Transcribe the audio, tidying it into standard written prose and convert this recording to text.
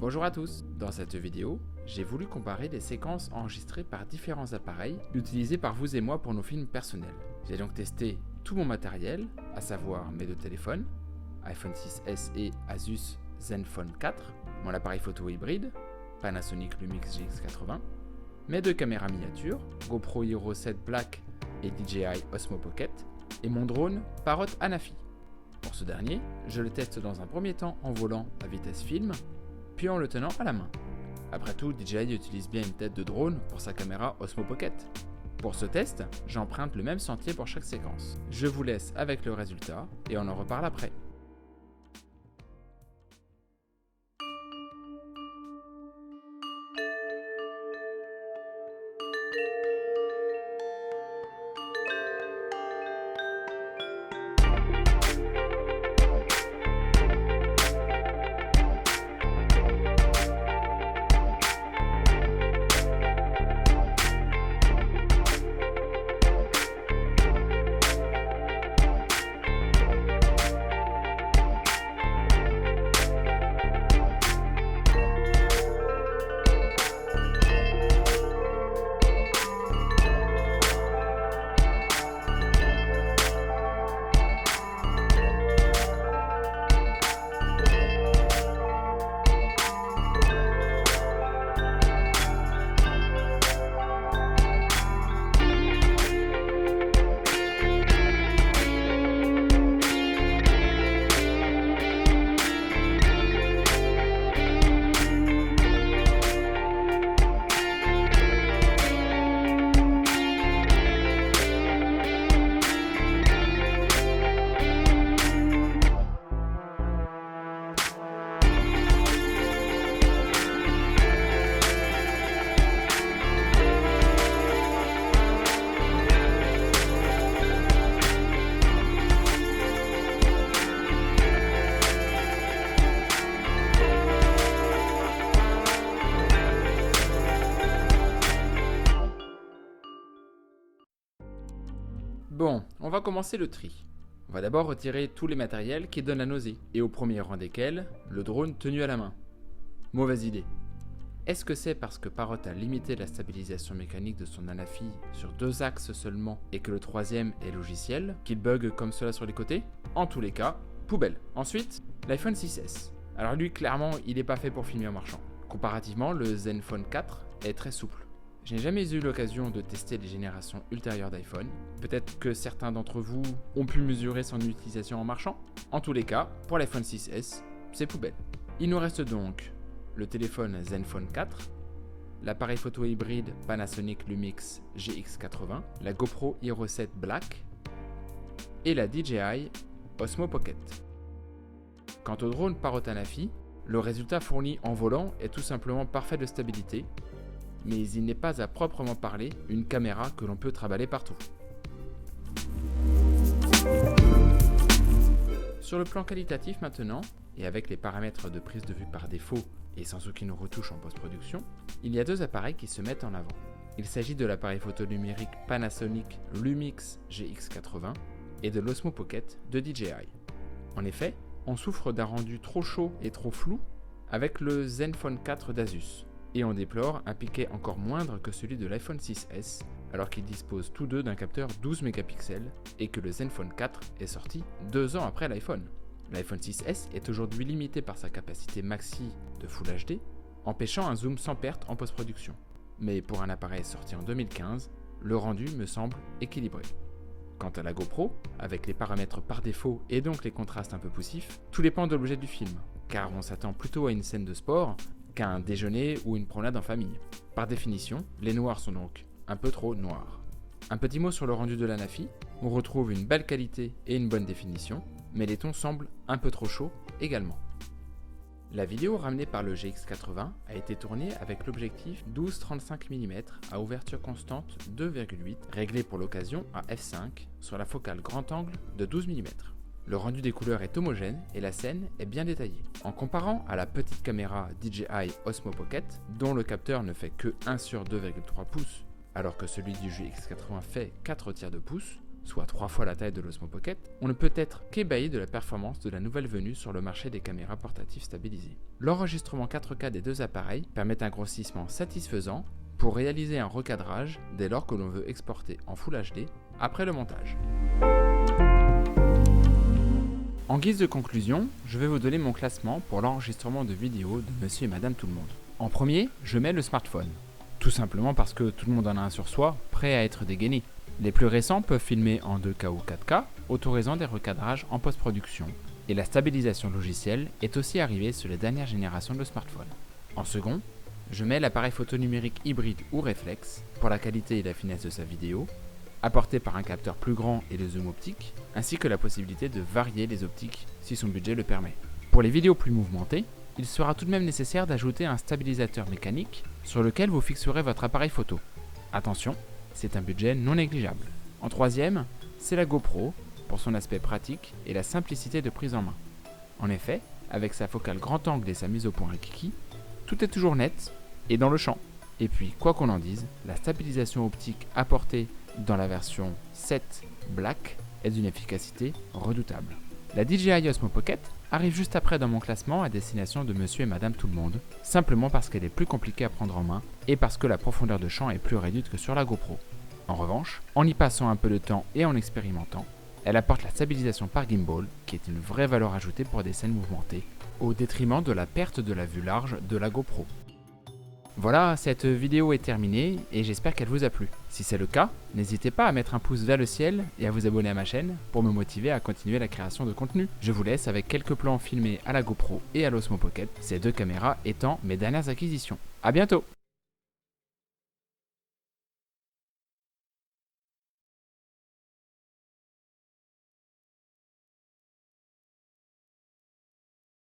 Bonjour à tous, dans cette vidéo, j'ai voulu comparer les séquences enregistrées par différents appareils utilisés par vous et moi pour nos films personnels. J'ai donc testé tout mon matériel, à savoir mes deux téléphones, iPhone 6s et Asus Zenfone 4, mon appareil photo hybride, Panasonic Lumix GX80, mes deux caméras miniatures, GoPro Hero 7 Black et DJI Osmo Pocket, et mon drone Parrot Anafi. Pour ce dernier, je le teste dans un premier temps en volant à vitesse film, puis en le tenant à la main. Après tout, DJI utilise bien une tête de drone pour sa caméra Osmo Pocket. Pour ce test, j'emprunte le même sentier pour chaque séquence. Je vous laisse avec le résultat et on en reparle après. Bon, on va commencer le tri. On va d'abord retirer tous les matériels qui donnent la nausée, et au premier rang desquels, le drone tenu à la main. Mauvaise idée. Est-ce que c'est parce que Parrot a limité la stabilisation mécanique de son Anafi sur 2 axes seulement et que le troisième est logiciel, qu'il bug comme cela sur les côtés? En tous les cas, poubelle. Ensuite, l'iPhone 6s. Alors lui, clairement, il n'est pas fait pour filmer en marchant. Comparativement, le Zenfone 4 est très souple. Je n'ai jamais eu l'occasion de tester les générations ultérieures d'iPhone. Peut-être que certains d'entre vous ont pu mesurer son utilisation en marchant. En tous les cas, pour l'iPhone 6s, c'est poubelle. Il nous reste donc le téléphone Zenfone 4, l'appareil photo hybride Panasonic Lumix GX80, la GoPro Hero 7 Black et la DJI Osmo Pocket. Quant au drone Parrot Anafi, le résultat fourni en volant est tout simplement parfait de stabilité, mais il n'est pas à proprement parler une caméra que l'on peut trimballer partout. Sur le plan qualitatif maintenant, et avec les paramètres de prise de vue par défaut et sans aucune retouche en post-production, il y a 2 appareils qui se mettent en avant. Il s'agit de l'appareil photo numérique Panasonic Lumix GX80 et de l'Osmo Pocket de DJI. En effet, on souffre d'un rendu trop chaud et trop flou avec le Zenfone 4 d'Asus, et on déplore un piquet encore moindre que celui de l'iPhone 6s, alors qu'ils disposent tous deux d'un capteur 12 mégapixels et que le Zenfone 4 est sorti 2 ans après l'iPhone. L'iPhone 6s est aujourd'hui limité par sa capacité maxi de Full HD, empêchant un zoom sans perte en post-production. Mais pour un appareil sorti en 2015, le rendu me semble équilibré. Quant à la GoPro, avec les paramètres par défaut et donc les contrastes un peu poussifs, tout dépend de l'objet du film, car on s'attend plutôt à une scène de sport qu'à un déjeuner ou une promenade en famille. Par définition, les noirs sont donc un peu trop noirs. Un petit mot sur le rendu de l'Anafi, on retrouve une belle qualité et une bonne définition, mais les tons semblent un peu trop chauds également. La vidéo ramenée par le GX80 a été tournée avec l'objectif 12-35 mm à ouverture constante 2,8 réglé pour l'occasion à f5 sur la focale grand angle de 12 mm. Le rendu des couleurs est homogène et la scène est bien détaillée. En comparant à la petite caméra DJI Osmo Pocket, dont le capteur ne fait que 1 sur 2,3 pouces, alors que celui du GX80 fait 4 tiers de pouce, soit 3 fois la taille de l'Osmo Pocket, on ne peut être qu'ébahi de la performance de la nouvelle venue sur le marché des caméras portatives stabilisées. L'enregistrement 4K des deux appareils permet un grossissement satisfaisant pour réaliser un recadrage dès lors que l'on veut exporter en Full HD après le montage. En guise de conclusion, je vais vous donner mon classement pour l'enregistrement de vidéos de Monsieur et Madame Tout-le-Monde. En premier, je mets le smartphone. Tout simplement parce que tout le monde en a un sur soi, prêt à être dégainé. Les plus récents peuvent filmer en 2K ou 4K, autorisant des recadrages en post-production. Et la stabilisation logicielle est aussi arrivée sur les dernières générations de smartphones. En second, je mets l'appareil photo numérique hybride ou réflexe pour la qualité et la finesse de sa vidéo, apporté par un capteur plus grand et le zoom optique, ainsi que la possibilité de varier les optiques si son budget le permet. Pour les vidéos plus mouvementées, il sera tout de même nécessaire d'ajouter un stabilisateur mécanique sur lequel vous fixerez votre appareil photo. Attention, c'est un budget non négligeable. En troisième, c'est la GoPro pour son aspect pratique et la simplicité de prise en main. En effet, avec sa focale grand angle et sa mise au point Kiki, tout est toujours net et dans le champ. Et puis, quoi qu'on en dise, la stabilisation optique apportée dans la version 7 Black est d'une efficacité redoutable. La DJI Osmo Pocket arrive juste après dans mon classement à destination de Monsieur et Madame Tout-le-Monde, simplement parce qu'elle est plus compliquée à prendre en main et parce que la profondeur de champ est plus réduite que sur la GoPro. En revanche, en y passant un peu de temps et en expérimentant, elle apporte la stabilisation par gimbal, qui est une vraie valeur ajoutée pour des scènes mouvementées, au détriment de la perte de la vue large de la GoPro. Voilà, cette vidéo est terminée et j'espère qu'elle vous a plu. Si c'est le cas, n'hésitez pas à mettre un pouce vers le ciel et à vous abonner à ma chaîne pour me motiver à continuer la création de contenu. Je vous laisse avec quelques plans filmés à la GoPro et à l'Osmo Pocket, ces deux caméras étant mes dernières acquisitions. A bientôt!